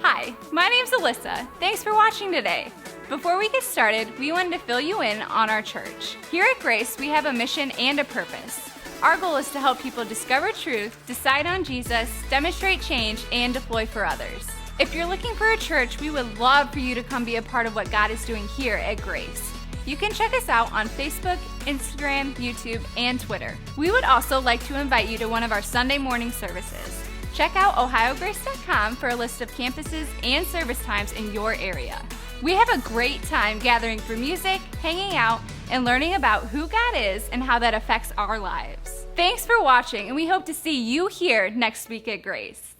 Hi, my name's Alyssa. Thanks for watching today. Before we get started, we wanted to fill you in on our church. Here at Grace, we have a mission and a purpose. Our goal is to help people discover truth, decide on Jesus, demonstrate change, and deploy for others. If you're looking for a church, we would love for you to come be a part of what God is doing here at Grace. You can check us out on Facebook, Instagram, YouTube, and Twitter. We would also like to invite you to one of our Sunday morning services. Check out ohiograce.com for a list of campuses and service times in your area. We have a great time gathering for music, hanging out, and learning about who God is and how that affects our lives. Thanks for watching, and we hope to see you here next week at Grace.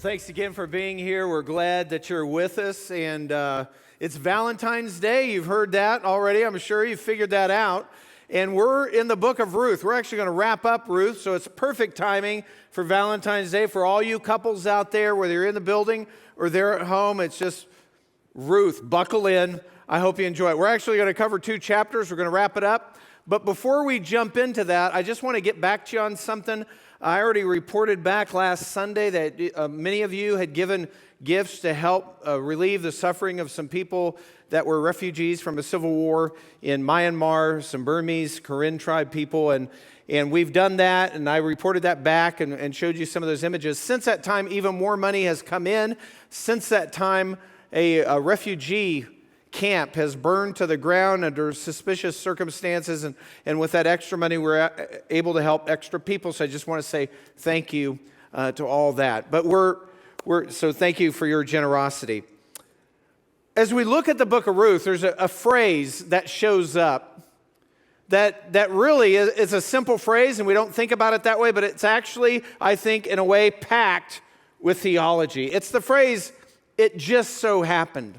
Thanks again for being here. We're glad that you're with us, and it's Valentine's Day. You've heard that already. I'm sure you've figured that out. And we're in the book of Ruth. We're actually going to wrap up Ruth, so it's perfect timing for Valentine's Day. For all you couples out there, whether you're in the building or they're at home, it's just Ruth. Buckle in. I hope you enjoy it. We're actually going to cover 2 chapters. We're going to wrap it up. But before we jump into that, I just want to get back to you on something. I already reported back last Sunday that many of you had given gifts to help relieve the suffering of some people that were refugees from a civil war in Myanmar, some Burmese, Karen tribe people, and we've done that, and I reported that back and showed you some of those images. Since that time, even more money has come in. Since that time, a refugee camp has burned to the ground under suspicious circumstances, and with that extra money, we're able to help extra people. So I just want to say thank you to all that. But so thank you for your generosity. As we look at the book of Ruth, there's a phrase that shows up that really is a simple phrase, and we don't think about it that way, but it's actually, I think, in a way, packed with theology. It's the phrase, "It just so happened."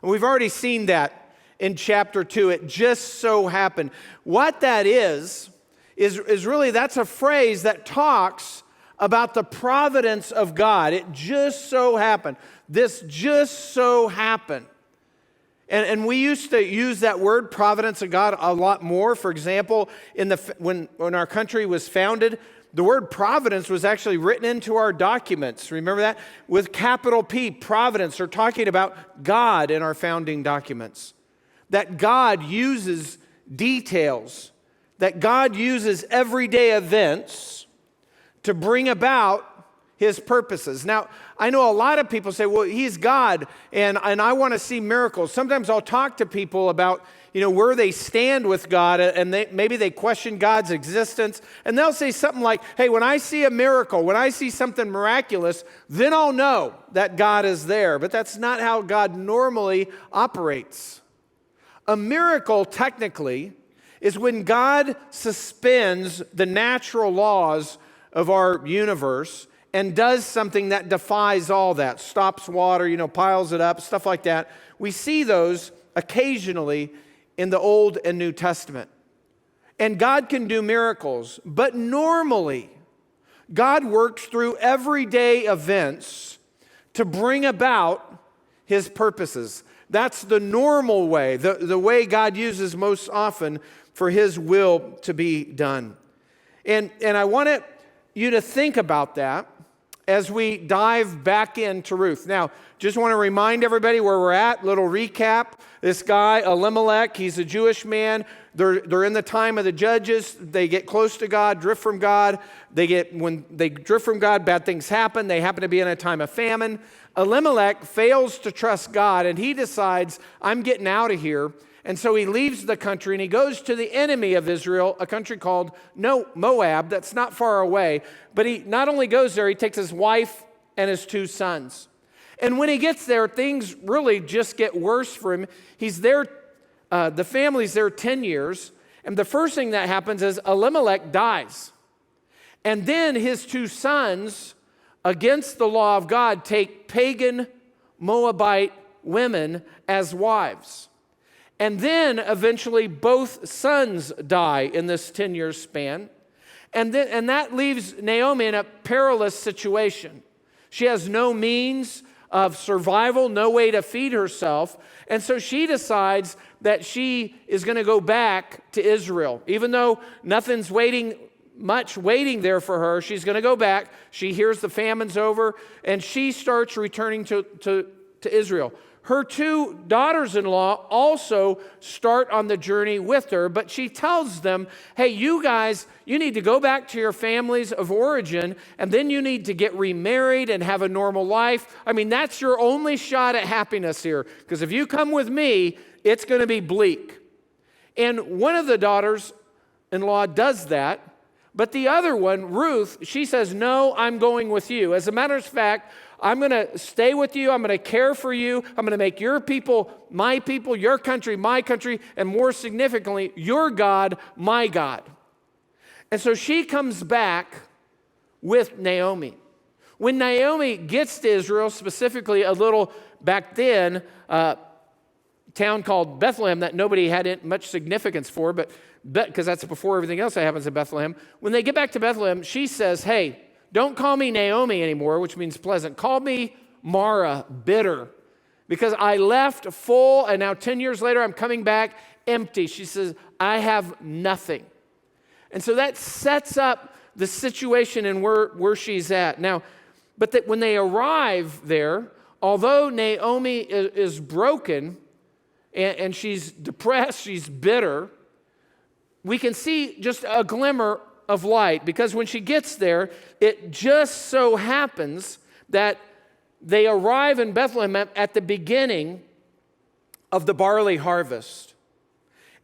And we've already seen that in chapter 2. It just so happened. What that is really, that's a phrase that talks about the providence of God. It just so happened. This just so happened. And we used to use that word, providence of God, a lot more. For example, when our country was founded, the word providence was actually written into our documents. Remember that? With capital P, providence. They're talking about God in our founding documents. That God uses details, that God uses everyday events to bring about His purposes. Now, I know a lot of people say, well, He's God, and I want to see miracles. Sometimes I'll talk to people about where they stand with God, and maybe they question God's existence, and they'll say something like, hey, when I see a miracle, when I see something miraculous, then I'll know that God is there. But that's not how God normally operates. A miracle, technically, is when God suspends the natural laws of our universe and does something that defies all that, stops water, piles it up, stuff like that. We see those occasionally in the Old and New Testament. And God can do miracles, but normally God works through everyday events to bring about His purposes. That's the normal way, the way God uses most often for His will to be done. And I want you to think about that as we dive back into Ruth. Now, just want to remind everybody where we're at. Little recap. This guy, Elimelech, he's a Jewish man. They're in the time of the judges. They get close to God, drift from God. When they drift from God, bad things happen. They happen to be in a time of famine. Elimelech fails to trust God, and he decides, I'm getting out of here. And so he leaves the country and he goes to the enemy of Israel, a country called Moab, that's not far away. But he not only goes there, he takes his wife and his 2 sons. And when he gets there, things really just get worse for him. He's there, the family's there 10 years, And the first thing that happens is Elimelech dies. And then his two sons, against the law of God, take pagan Moabite women as wives. And then eventually both sons die in this 10-year span. And that leaves Naomi in a perilous situation. She has no means of survival, no way to feed herself. And so she decides that she is going to go back to Israel. Even though nothing's much waiting there for her, she's going to go back. She hears the famine's over, and she starts returning to Israel. Her two daughters-in-law also start on the journey with her, but she tells them, hey, you guys, you need to go back to your families of origin, and then you need to get remarried and have a normal life. I mean, that's your only shot at happiness here, because if you come with me, it's going to be bleak. And one of the daughters-in-law does that, but the other one, Ruth, she says, no, I'm going with you. As a matter of fact, I'm going to stay with you. I'm going to care for you. I'm going to make your people, your country, my country, and more significantly, your God, my God. And so she comes back with Naomi. When Naomi gets to Israel, specifically a little back then, town called Bethlehem that nobody had much significance for, but because that's before everything else that happens in Bethlehem. When they get back to Bethlehem, she says, hey, don't call me Naomi anymore, which means pleasant. Call me Mara, bitter, because I left full, and now 10 years later, I'm coming back empty. She says, I have nothing. And so that sets up the situation and where she's at. Now, but when they arrive there, although Naomi is broken and she's depressed, she's bitter, we can see just a glimmer of light, because when she gets there, it just so happens that they arrive in Bethlehem at the beginning of the barley harvest.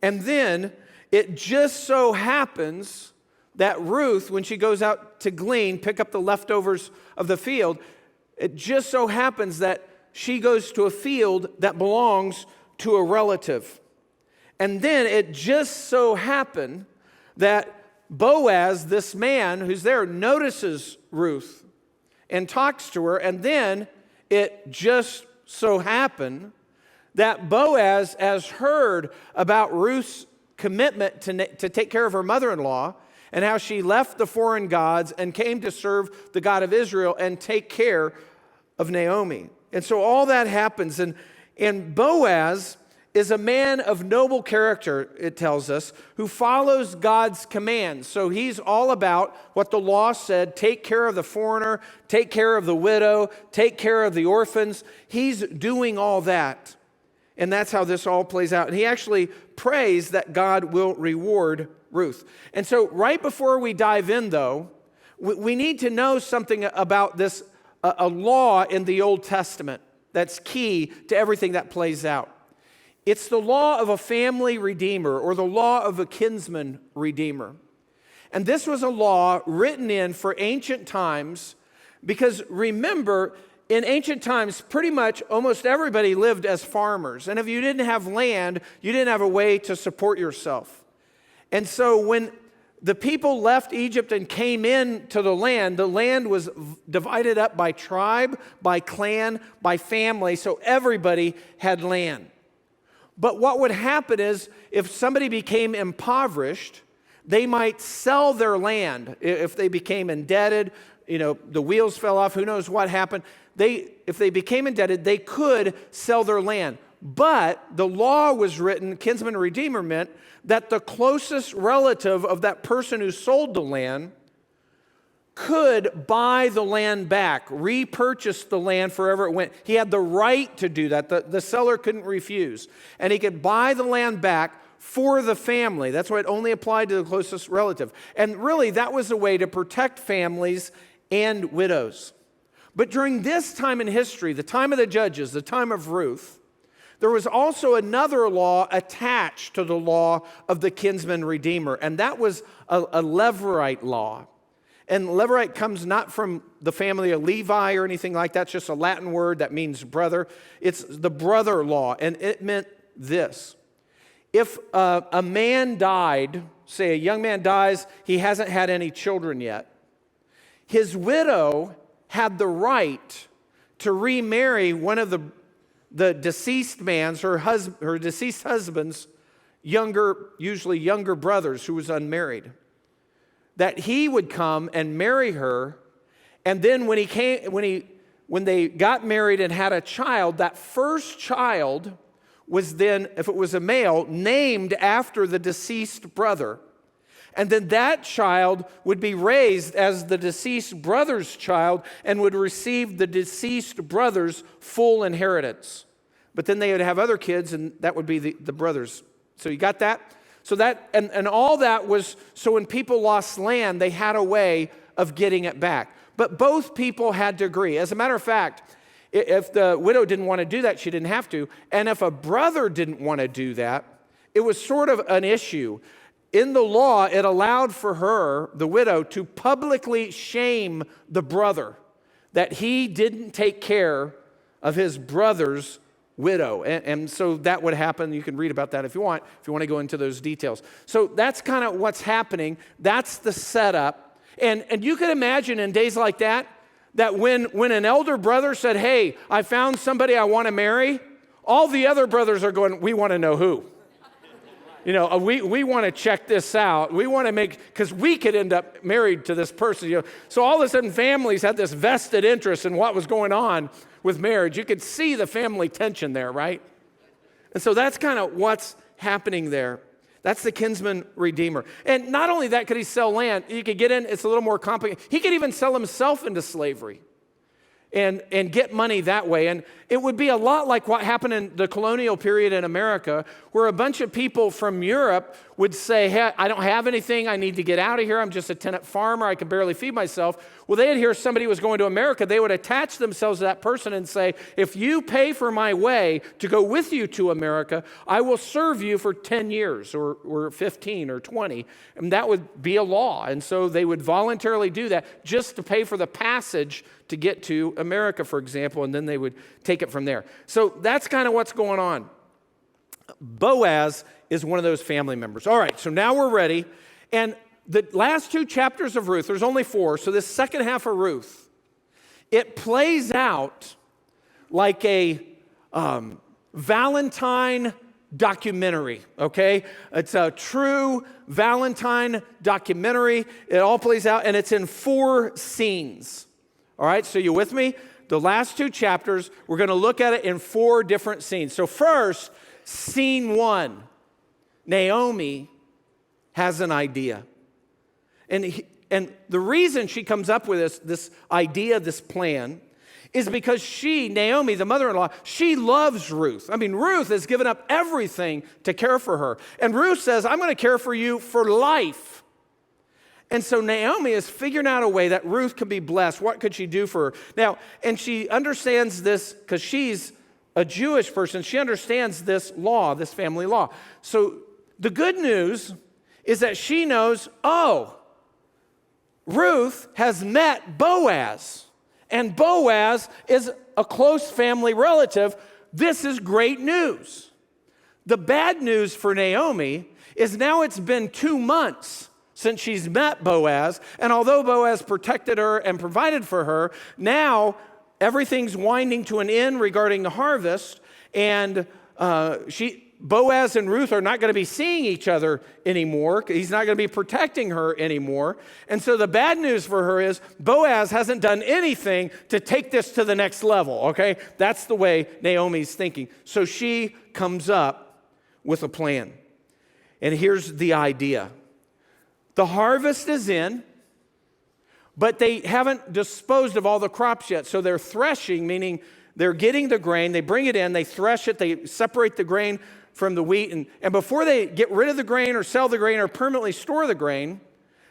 And then it just so happens that Ruth, when she goes out to glean, pick up the leftovers of the field, it just so happens that she goes to a field that belongs to a relative. And then it just so happened that Boaz, this man who's there, notices Ruth and talks to her, and then it just so happened that Boaz has heard about Ruth's commitment to take care of her mother-in-law and how she left the foreign gods and came to serve the God of Israel and take care of Naomi. And so all that happens, and Boaz is a man of noble character, it tells us, who follows God's commands. So he's all about what the law said: take care of the foreigner, take care of the widow, take care of the orphans. He's doing all that. And that's how this all plays out. And he actually prays that God will reward Ruth. And so right before we dive in, though, we need to know something about this, a law in the Old Testament that's key to everything that plays out. It's the law of a family redeemer, or the law of a kinsman redeemer. And this was a law written in for ancient times, because remember, in ancient times, pretty much almost everybody lived as farmers. And if you didn't have land, you didn't have a way to support yourself. And so when the people left Egypt and came into the land was divided up by tribe, by clan, by family, so everybody had land. But what would happen is, if somebody became impoverished, they might sell their land. If they became indebted, the wheels fell off, who knows what happened. If they became indebted, they could sell their land. But the law was written, kinsman redeemer meant that the closest relative of that person who sold the land could buy the land back, repurchase the land forever it went. He had the right to do that. The seller couldn't refuse. And he could buy the land back for the family. That's why it only applied to the closest relative. And really, that was a way to protect families and widows. But during this time in history, the time of the judges, the time of Ruth, there was also another law attached to the law of the kinsman redeemer, and that was a Levrite law. And Levrite comes not from the family of Levi or anything like that. It's just a Latin word that means brother. It's the brother law, and it meant this. if a man died, say a young man dies, he hasn't had any children yet, his widow had the right to remarry one of the deceased man's, her deceased husband's usually younger brothers who was unmarried. That he would come and marry her, and then when they got married and had a child, that first child was then, if it was a male, named after the deceased brother. And then that child would be raised as the deceased brother's child and would receive the deceased brother's full inheritance. But then they would have other kids, and that would be the brothers. So you got that? So that, and all that was, so when people lost land, they had a way of getting it back. But both people had to agree. As a matter of fact, if the widow didn't want to do that, she didn't have to. And if a brother didn't want to do that, it was sort of an issue. In the law, it allowed for her, the widow, to publicly shame the brother that he didn't take care of his brother's widow. And so that would happen. You can read about that if you want to go into those details. So that's kind of what's happening. That's the setup. And you can imagine in days like that when an elder brother said, hey, I found somebody I want to marry, all the other brothers are going, we want to know who. You know, we want to check this out. We want to because we could end up married to this person. You know? So all of a sudden families had this vested interest in what was going on with marriage. You could see the family tension there, right? And so that's kind of what's happening there. That's the kinsman redeemer. And not only that could he sell land, you could get in, it's a little more complicated. He could even sell himself into slavery and get money that way. And it would be a lot like what happened in the colonial period in America, where a bunch of people from Europe would say, hey, I don't have anything, I need to get out of here, I'm just a tenant farmer, I can barely feed myself. Well, they'd hear somebody was going to America, they would attach themselves to that person and say, if you pay for my way to go with you to America, I will serve you for 10 years or 15 or 20. And that would be a law. And so they would voluntarily do that just to pay for the passage to get to America, for example, and then they would take it from there. So that's kind of what's going on. Boaz is one of those family members. All right, so now we're ready. And the last two chapters of Ruth, there's only 4, so this second half of Ruth, it plays out like a Valentine documentary, okay? It's a true Valentine documentary. It all plays out, and it's in 4 scenes. All right, so you with me? The last 2 chapters, we're going to look at it in 4 different scenes. So first, scene 1, Naomi has an idea. And the reason she comes up with this idea, this plan, is because Naomi, the mother-in-law, she loves Ruth. I mean, Ruth has given up everything to care for her. And Ruth says, I'm going to care for you for life. And so Naomi is figuring out a way that Ruth could be blessed. What could she do for her? Now, and she understands this because she's a Jewish person. She understands this law, this family law. So the good news is that she knows, Ruth has met Boaz. And Boaz is a close family relative. This is great news. The bad news for Naomi is now it's been 2 months since she's met Boaz, and although Boaz protected her and provided for her, now everything's winding to an end regarding the harvest, and Boaz and Ruth are not going to be seeing each other anymore. He's not going to be protecting her anymore. And so the bad news for her is Boaz hasn't done anything to take this to the next level, okay? That's the way Naomi's thinking. So she comes up with a plan. And here's the idea. The harvest is in, but they haven't disposed of all the crops yet. So they're threshing, meaning they're getting the grain, they bring it in, they thresh it, they separate the grain from the wheat. And before they get rid of the grain or sell the grain or permanently store the grain,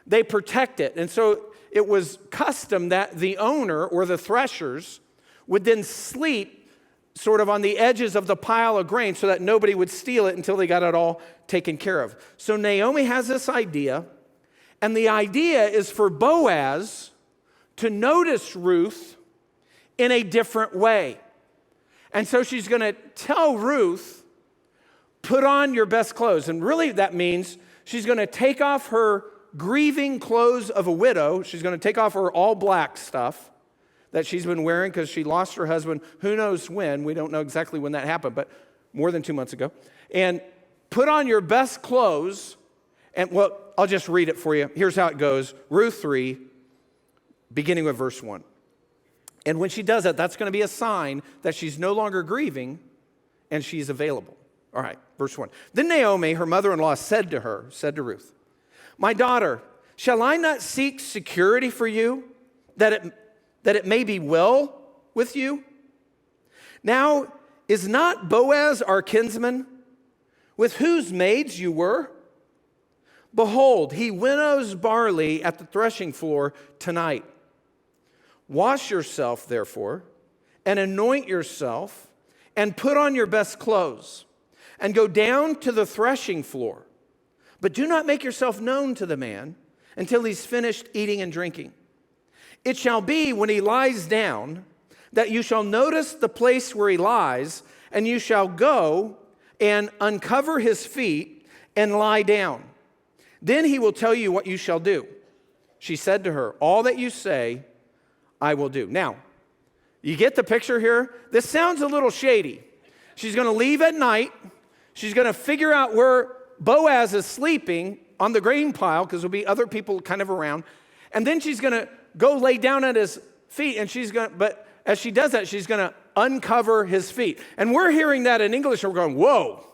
they protect it. And so it was custom that the owner or the threshers would then sleep sort of on the edges of the pile of grain so that nobody would steal it until they got it all taken care of. So Naomi has this idea. And the idea is for Boaz to notice Ruth in a different way. And so she's going to tell Ruth, put on your best clothes. And really that means she's going to take off her grieving clothes of a widow. She's going to take off her all black stuff that she's been wearing because she lost her husband, who knows when. We don't know exactly when that happened, but more than 2 months ago. And put on your best clothes. And well, I'll just read it for you. Here's how it goes. Ruth 3, beginning with verse 1. And when she does that, that's going to be a sign that she's no longer grieving and she's available. All right, verse 1. Then Naomi, her mother-in-law, said to Ruth, my daughter, shall I not seek security for you, that it may be well with you? Now, is not Boaz our kinsman, with whose maids you were? Behold, he winnows barley at the threshing floor tonight. Wash yourself, therefore, and anoint yourself, and put on your best clothes, and go down to the threshing floor. But do not make yourself known to the man until he's finished eating and drinking. It shall be when he lies down that you shall notice the place where he lies, and you shall go and uncover his feet and lie down. Then he will tell you what you shall do. She said to her, all that you say, I will do. Now, you get the picture here? This sounds a little shady. She's going to leave at night. She's going to figure out where Boaz is sleeping on the grain pile, because there'll be other people kind of around. And then she's going to go lay down at his feet, but as she does that, she's going to uncover his feet. And we're hearing that in English, and we're going, whoa.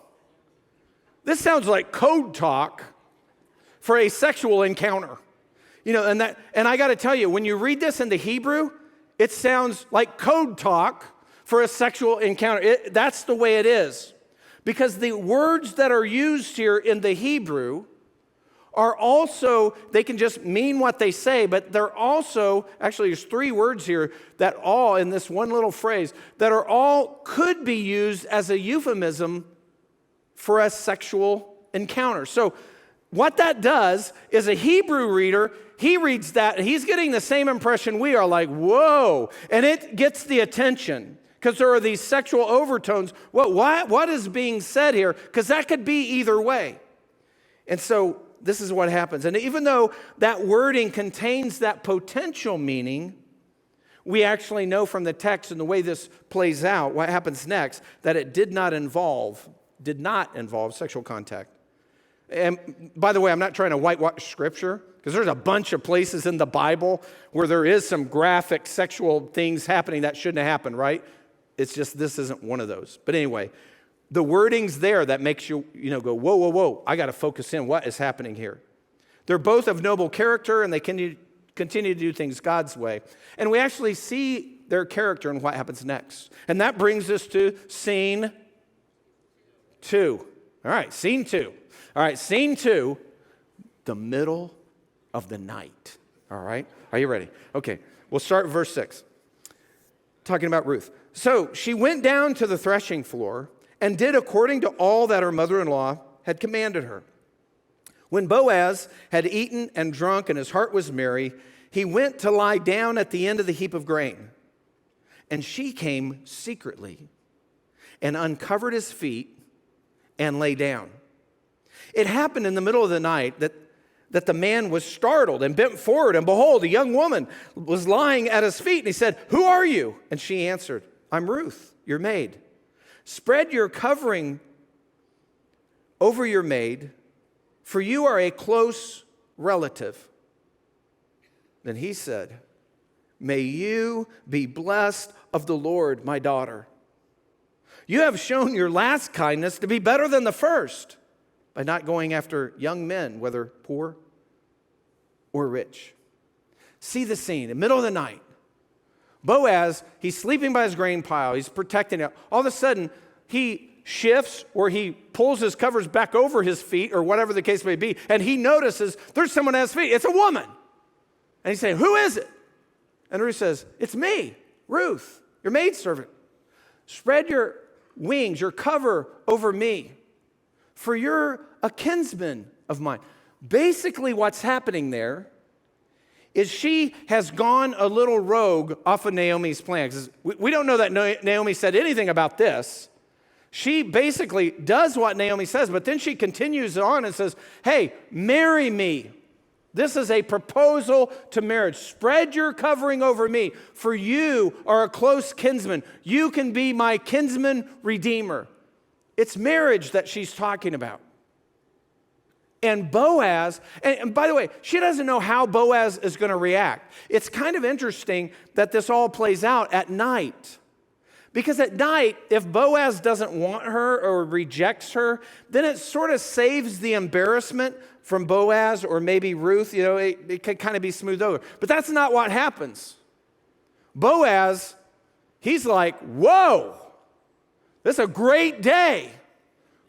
This sounds like code talk for a sexual encounter. And I got to tell you, when you read this in the Hebrew, it sounds like code talk for a sexual encounter. That's the way it is. Because the words that are used here in the Hebrew are also, they can just mean what they say, but they're also, actually there's 3 words here that all, in this one little phrase, that are all could be used as a euphemism for a sexual encounter. So what that does is a Hebrew reader, he reads that, and he's getting the same impression we are, like, whoa, and it gets the attention. Because there are these sexual overtones. What is being said here? Because that could be either way. And so this is what happens. And even though that wording contains that potential meaning, we actually know from the text and the way this plays out, what happens next, that it did not involve sexual contact. And by the way, I'm not trying to whitewash Scripture, because there's a bunch of places in the Bible where there is some graphic sexual things happening that shouldn't have happened, right? It's just this isn't one of those. But anyway, the wording's there that makes you, go, whoa, I got to focus in. What is happening here? They're both of noble character, and they continue to do things God's way. And we actually see their character in what happens next. And that brings us to scene 2. All right, scene 2. All right, scene 2, the middle of the night. All right, are you ready? Okay, we'll start verse 6. Talking about Ruth. So she went down to the threshing floor and did according to all that her mother-in-law had commanded her. When Boaz had eaten and drunk and his heart was merry, he went to lie down at the end of the heap of grain. And she came secretly and uncovered his feet and lay down. It happened in the middle of the night that the man was startled and bent forward, and behold, a young woman was lying at his feet. And he said, who are you? And she answered, I'm Ruth, your maid. Spread your covering over your maid, for you are a close relative. Then he said, may you be blessed of the Lord, my daughter. You have shown your last kindness to be better than the first, by not going after young men, whether poor or rich. See the scene, in the middle of the night. Boaz, he's sleeping by his grain pile. He's protecting it. All of a sudden, he shifts or he pulls his covers back over his feet or whatever the case may be, and he notices there's someone at his feet. It's a woman. And he's saying, who is it? And Ruth says, it's me, Ruth, your maidservant. Spread your wings, your cover over me, for you're a kinsman of mine. Basically, what's happening there is she has gone a little rogue off of Naomi's plan. We don't know that Naomi said anything about this. She basically does what Naomi says, but then she continues on and says, hey, marry me. This is a proposal to marriage. Spread your covering over me, for you are a close kinsman. You can be my kinsman redeemer. It's marriage that she's talking about. And Boaz, and by the way, she doesn't know how Boaz is going to react. It's kind of interesting that this all plays out at night. Because at night, if Boaz doesn't want her or rejects her, then it sort of saves the embarrassment from Boaz or maybe Ruth. You know, it could kind of be smoothed over. But that's not what happens. Boaz, he's like, whoa, this is a great day.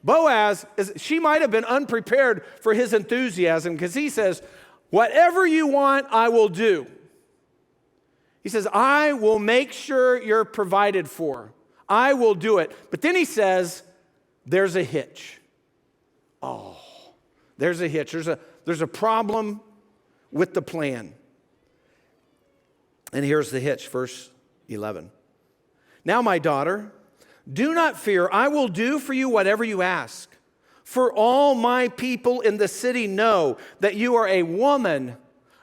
Boaz, she might have been unprepared for his enthusiasm because he says, whatever you want, I will do. He says, I will make sure you're provided for. I will do it. But then he says, there's a hitch. Oh, there's a hitch. There's a problem with the plan. And here's the hitch, verse 11. Now, my daughter, do not fear. I will do for you whatever you ask. For all my people in the city know that you are a woman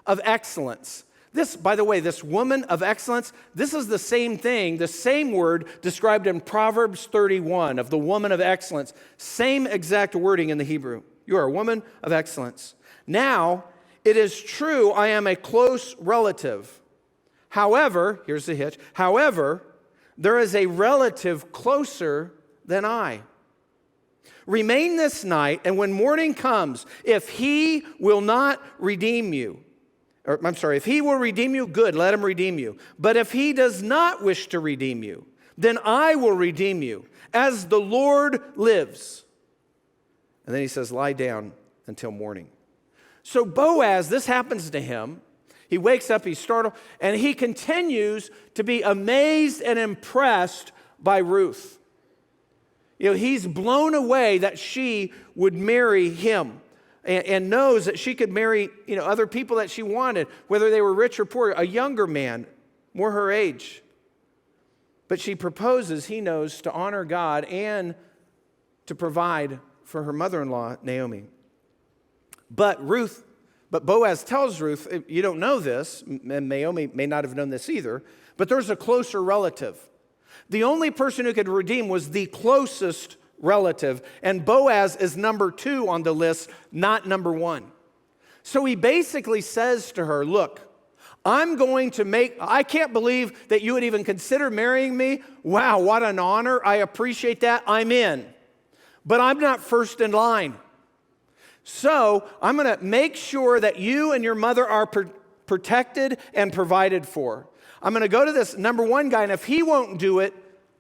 of excellence. This, by the way, this woman of excellence, this is the same thing, the same word described in Proverbs 31 of the woman of excellence. Same exact wording in the Hebrew. You are a woman of excellence. Now, it is true I am a close relative. However, here's the hitch. However, there is a relative closer than I. Remain this night, and when morning comes, if he will not redeem you, if he will redeem you, good, let him redeem you. But if he does not wish to redeem you, then I will redeem you, as the Lord lives. And then he says, lie down until morning. So Boaz, this happens to him. He wakes up, he's startled, and he continues to be amazed and impressed by Ruth. You know, he's blown away that she would marry him. And knows that she could marry, other people that she wanted, whether they were rich or poor, a younger man, more her age. But she proposes, he knows, to honor God and to provide for her mother-in-law, Naomi. But Boaz tells Ruth, you don't know this, and Naomi may not have known this either, but there's a closer relative. The only person who could redeem was the closest relative, and Boaz is number 2 on the list, not number 1. So he basically says to her, look, I can't believe that you would even consider marrying me. Wow, what an honor. I appreciate that. I'm in. But I'm not first in line. So I'm going to make sure that you and your mother are protected and provided for. I'm going to go to this number 1 guy, and if he won't do it,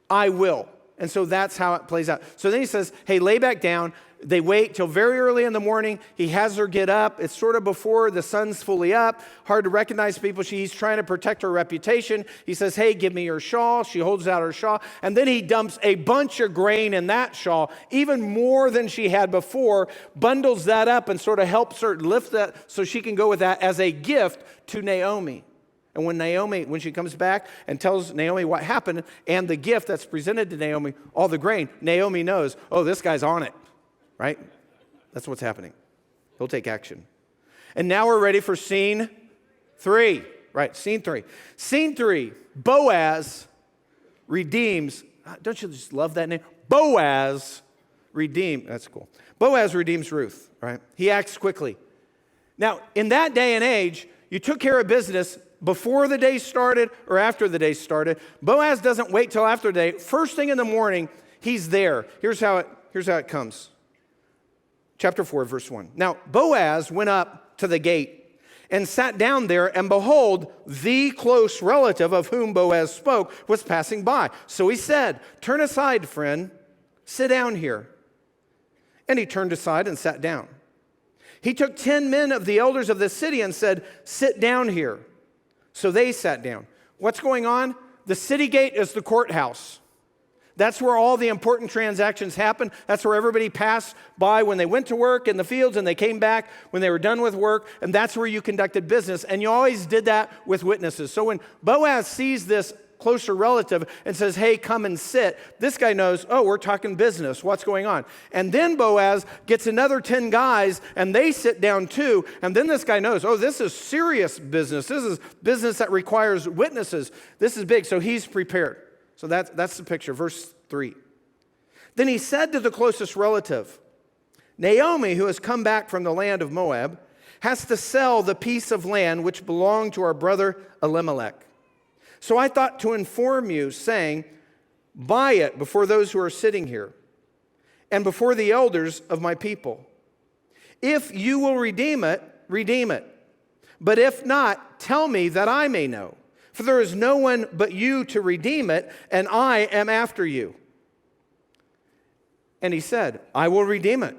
I will. And so that's how it plays out. So then he says, hey, lay back down. They wait till very early in the morning. He has her get up. It's sort of before the sun's fully up. Hard to recognize people. He's trying to protect her reputation. He says, hey, give me your shawl. She holds out her shawl. And then he dumps a bunch of grain in that shawl, even more than she had before, bundles that up and sort of helps her lift that so she can go with that as a gift to Naomi. And when she comes back and tells Naomi what happened and the gift that's presented to Naomi, all the grain, Naomi knows, oh, this guy's on it, right? That's what's happening. He'll take action. And now we're ready for scene 3, right? Scene 3. Scene 3, Boaz redeems, don't you just love that name? Boaz redeems, that's cool. Boaz redeems Ruth, right? He acts quickly. Now, in that day and age, you took care of business before the day started or after the day started. Boaz doesn't wait till after the day. First thing in the morning, he's there. Here's how it comes. Chapter 4, verse 1. Now, Boaz went up to the gate and sat down there, and behold, the close relative of whom Boaz spoke was passing by. So he said, turn aside, friend, sit down here. And he turned aside and sat down. He took 10 men of the elders of the city and said, sit down here. So they sat down. What's going on? The city gate is the courthouse. That's where all the important transactions happen. That's where everybody passed by when they went to work in the fields and they came back when they were done with work. And that's where you conducted business. And you always did that with witnesses. So when Boaz sees this closer relative and says, hey, come and sit, this guy knows, oh, we're talking business. What's going on? And then Boaz gets another 10 guys, and they sit down too. And then this guy knows, oh, this is serious business. This is business that requires witnesses. This is big. So he's prepared. So that's the picture. Verse 3. Then he said to the closest relative, Naomi, who has come back from the land of Moab, has to sell the piece of land which belonged to our brother Elimelech. So I thought to inform you, saying, buy it before those who are sitting here and before the elders of my people. If you will redeem it, redeem it. But if not, tell me that I may know. For there is no one but you to redeem it, and I am after you. And he said, I will redeem it.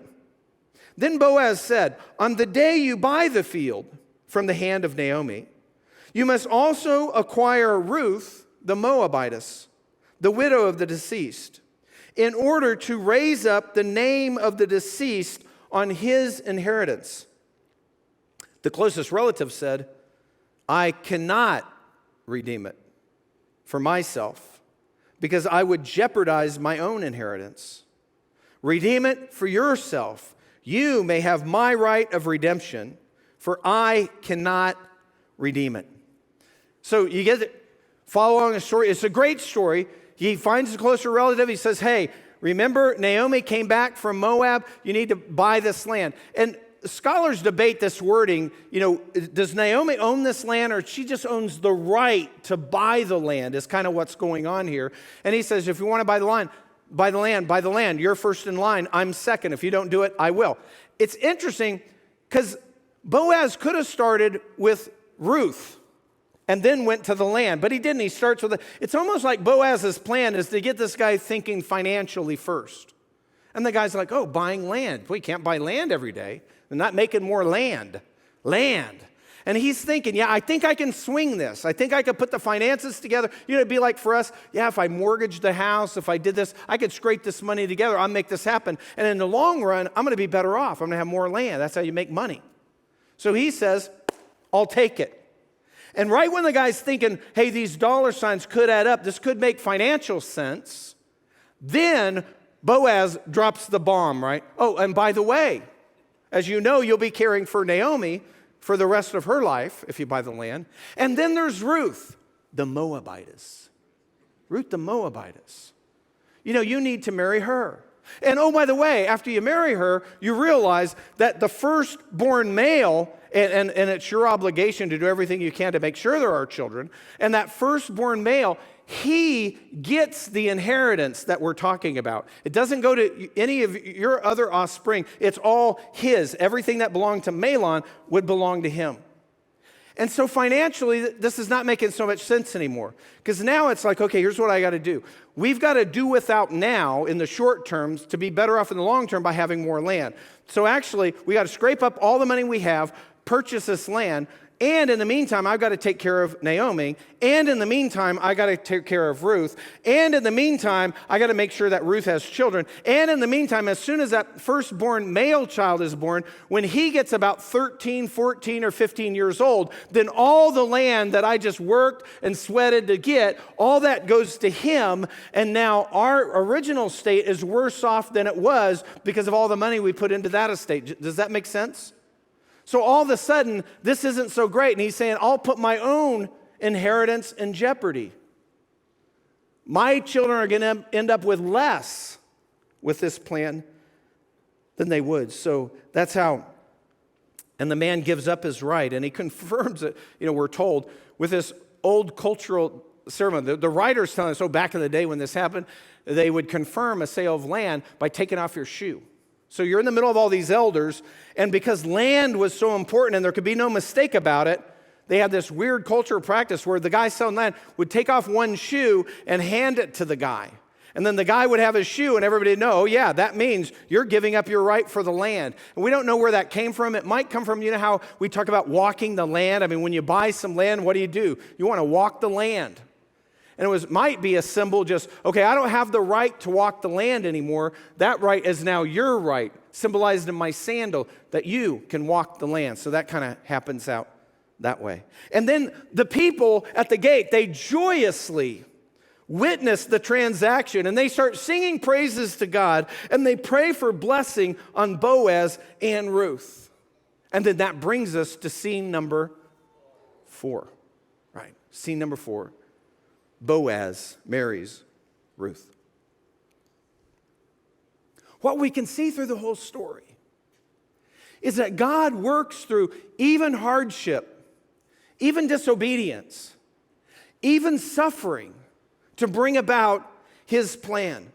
Then Boaz said, on the day you buy the field from the hand of Naomi, you must also acquire Ruth, the Moabitess, the widow of the deceased, in order to raise up the name of the deceased on his inheritance. The closest relative said, I cannot redeem it for myself, because I would jeopardize my own inheritance. Redeem it for yourself. You may have my right of redemption, for I cannot redeem it. So you get it. Follow along the story. It's a great story. He finds a closer relative. He says, hey, remember Naomi came back from Moab? You need to buy this land. And scholars debate this wording. You know, does Naomi own this land, or she just owns the right to buy the land is kind of what's going on here. And he says, if you want to buy the land, buy the land. You're first in line. I'm second. If you don't do it, I will. It's interesting because Boaz could have started with Ruth and then went to the land, but he didn't. He starts with it's almost like Boaz's plan is to get this guy thinking financially first. And the guy's like, oh, buying land. We can't buy land every day. They're not making more land. And he's thinking, yeah, I think I can swing this. I think I could put the finances together. You know, it'd be like for us, yeah, if I mortgaged the house, if I did this, I could scrape this money together. I'll make this happen. And in the long run, I'm going to be better off. I'm going to have more land. That's how you make money. So he says, I'll take it. And right when the guy's thinking, hey, these dollar signs could add up, this could make financial sense, then Boaz drops the bomb, right? Oh, and by the way, as you know, you'll be caring for Naomi for the rest of her life if you buy the land. And then there's Ruth, the Moabitess. Ruth, the Moabitess. You know, you need to marry her. And oh, by the way, after you marry her, you realize that the firstborn male, and it's your obligation to do everything you can to make sure there are children, and that firstborn male, he gets the inheritance that we're talking about. It doesn't go to any of your other offspring. It's all his. Everything that belonged to Mahlon would belong to him. And so financially, this is not making so much sense anymore. Because now it's like, okay, here's what I got to do. We've got to do without now in the short terms to be better off in the long term by having more land. So actually, we got to scrape up all the money we have, purchase this land, and in the meantime, I've got to take care of Naomi, and in the meantime, I got to take care of Ruth, and in the meantime, I got to make sure that Ruth has children, and in the meantime, as soon as that firstborn male child is born, when he gets about 13, 14, or 15 years old, then all the land that I just worked and sweated to get, all that goes to him, and now our original state is worse off than it was because of all the money we put into that estate. Does that make sense? So all of a sudden, this isn't so great. And he's saying, I'll put my own inheritance in jeopardy. My children are going to end up with less with this plan than they would. So that's how. And the man gives up his right. And he confirms it, we're told, with this old cultural ceremony. The writer's telling us, back in the day when this happened, they would confirm a sale of land by taking off your shoe. So you're in the middle of all these elders, and because land was so important and there could be no mistake about it, they had this weird cultural practice where the guy selling land would take off one shoe and hand it to the guy. And then the guy would have his shoe and everybody would know, oh yeah, that means you're giving up your right for the land. And we don't know where that came from. It might come from, how we talk about walking the land. I mean, when you buy some land, what do? You want to walk the land. And might be a symbol just, okay, I don't have the right to walk the land anymore. That right is now your right, symbolized in my sandal, that you can walk the land. So that kind of happens out that way. And then the people at the gate, they joyously witness the transaction, and they start singing praises to God, and they pray for blessing on Boaz and Ruth. And then that brings us to scene number 4. Right, scene number 4. Boaz marries Ruth. What we can see through the whole story is that God works through even hardship, even disobedience, even suffering to bring about his plan.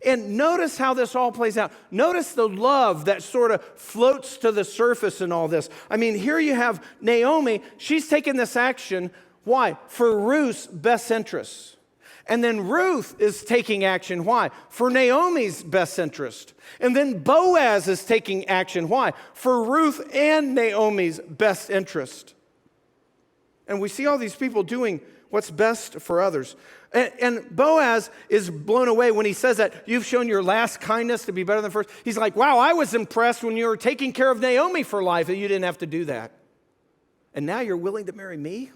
And notice how this all plays out. Notice the love that sort of floats to the surface in all this. I mean, here you have Naomi. She's taken this action. Why? For Ruth's best interests. And then Ruth is taking action. Why? For Naomi's best interest. And then Boaz is taking action. Why? For Ruth and Naomi's best interest. And we see all these people doing what's best for others. And Boaz is blown away when he says that you've shown your last kindness to be better than first. He's like, wow, I was impressed when you were taking care of Naomi for life that you didn't have to do that. And now you're willing to marry me?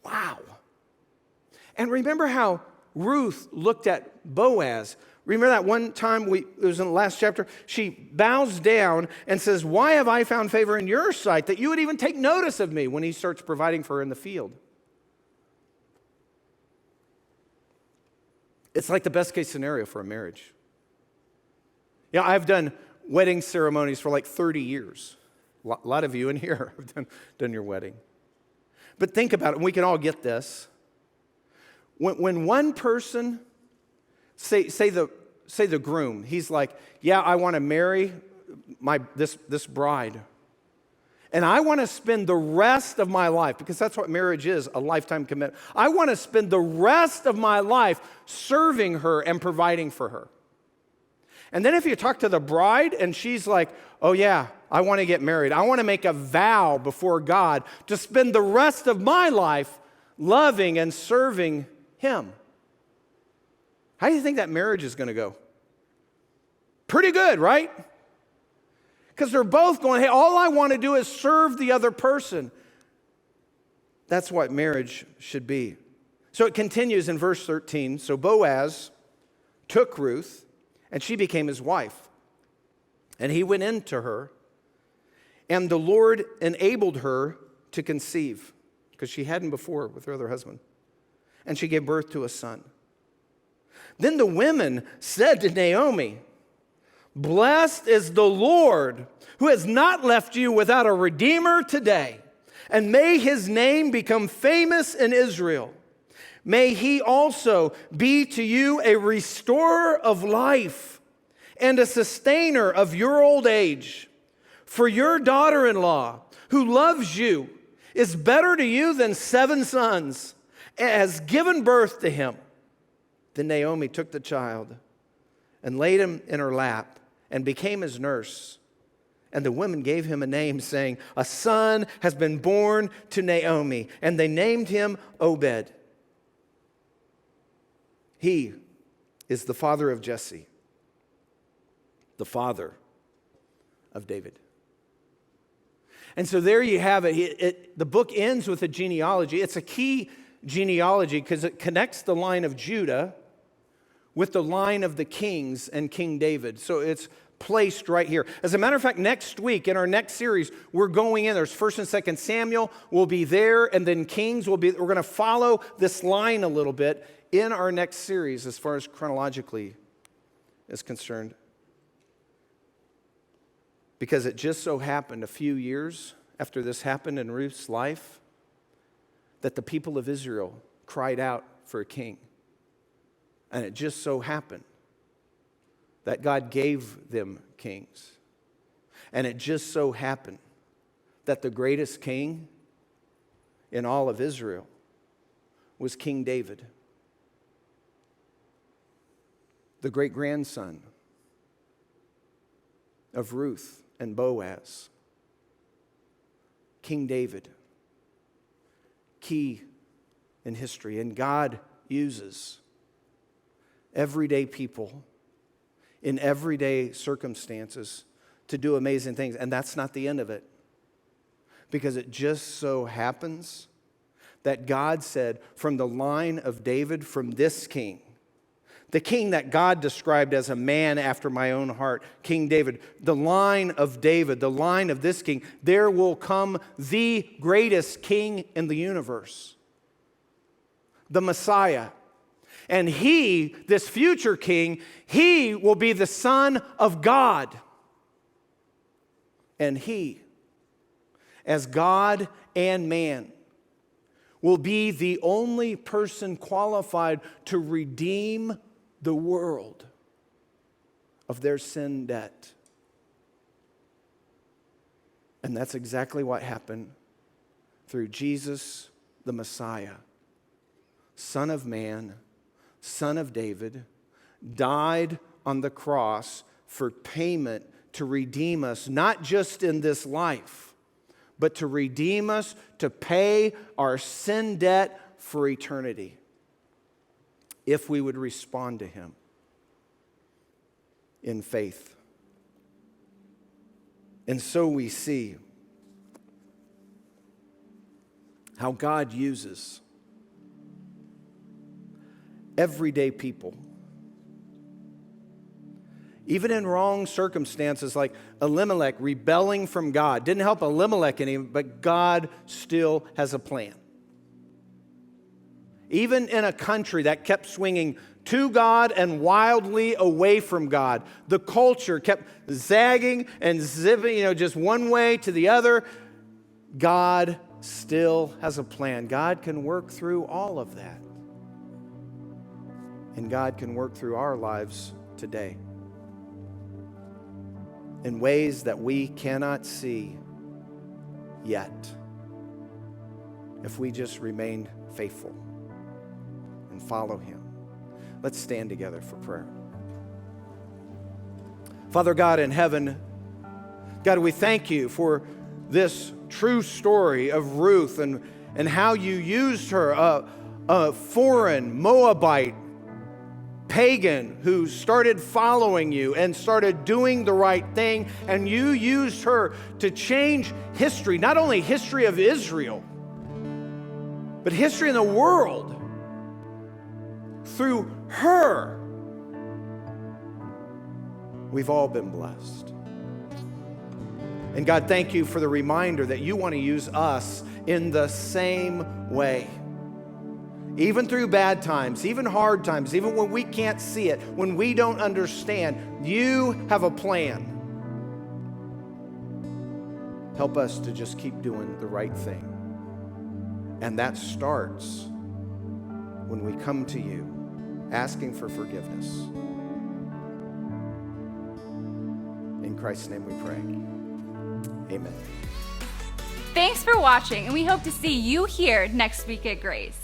Wow. And remember how Ruth looked at Boaz. Remember that one time, it was in the last chapter, she bows down and says, why have I found favor in your sight that you would even take notice of me, when he starts providing for her in the field? It's like the best case scenario for a marriage. You know, I've done wedding ceremonies for like 30 years. A lot of you in here have done your wedding. But think about it, and we can all get this. When one person, say the groom, he's like, yeah, I want to marry this bride. And I want to spend the rest of my life, because that's what marriage is, a lifetime commitment. I want to spend the rest of my life serving her and providing for her. And then if you talk to the bride and she's like, oh yeah, I want to get married. I want to make a vow before God to spend the rest of my life loving and serving him. How do you think that marriage is going to go? Pretty good, right? Because they're both going, hey, all I want to do is serve the other person. That's what marriage should be. So it continues in verse 13. So Boaz took Ruth, and she became his wife. And he went in to her, and the Lord enabled her to conceive, because she hadn't before with her other husband. And she gave birth to a son. Then the women said to Naomi, blessed is the Lord, who has not left you without a redeemer today. And may his name become famous in Israel. May he also be to you a restorer of life and a sustainer of your old age. For your daughter-in-law, who loves you, is better to you than 7 sons, and has given birth to him. Then Naomi took the child and laid him in her lap and became his nurse. And the women gave him a name, saying, a son has been born to Naomi. And they named him Obed. He is the father of Jesse, the father of David. And so there you have it. The book ends with a genealogy. It's a key genealogy because it connects the line of Judah with the line of the kings and King David. So it's placed right here. As a matter of fact, next week in our next series, we're going in. There's 1st and 2nd Samuel will be there, and then Kings will be. We're going to follow this line a little bit in our next series as far as chronologically is concerned. Because it just so happened a few years after this happened in Ruth's life that the people of Israel cried out for a king. And it just so happened that God gave them kings. And it just so happened that the greatest king in all of Israel was King David, the great-grandson of Ruth and Boaz. King David, key in history. And God uses everyday people in everyday circumstances to do amazing things. And that's not the end of it. Because it just so happens that God said, from the line of David, from this king, the king that God described as a man after my own heart, King David, the line of David, the line of this king, there will come the greatest king in the universe, the Messiah. And he, this future king, he will be the Son of God. And he, as God and man, will be the only person qualified to redeem the world of their sin debt. And that's exactly what happened through Jesus, the Messiah, Son of Man, Son of David, died on the cross for payment to redeem us, not just in this life, but to redeem us, to pay our sin debt for eternity, if we would respond to him in faith. And so we see how God uses everyday people, even in wrong circumstances like Elimelech rebelling from God. Didn't help Elimelech any, but God still has a plan. Even in a country that kept swinging to God and wildly away from God, the culture kept zagging and zipping, just one way to the other. God still has a plan. God can work through all of that. And God can work through our lives today in ways that we cannot see yet, if we just remain faithful and follow him. Let's stand together for prayer. Father God in heaven, God, we thank you for this true story of Ruth and how you used her, a foreign Moabite pagan who started following you and started doing the right thing, and you used her to change history, not only history of Israel, but history in the world. Through her, we've all been blessed. And God, thank you for the reminder that you want to use us in the same way. Even through bad times, even hard times, even when we can't see it, when we don't understand, you have a plan. Help us to just keep doing the right thing. And that starts when we come to you, asking for forgiveness. In Christ's name we pray. Amen. Thanks for watching, and we hope to see you here next week at Grace.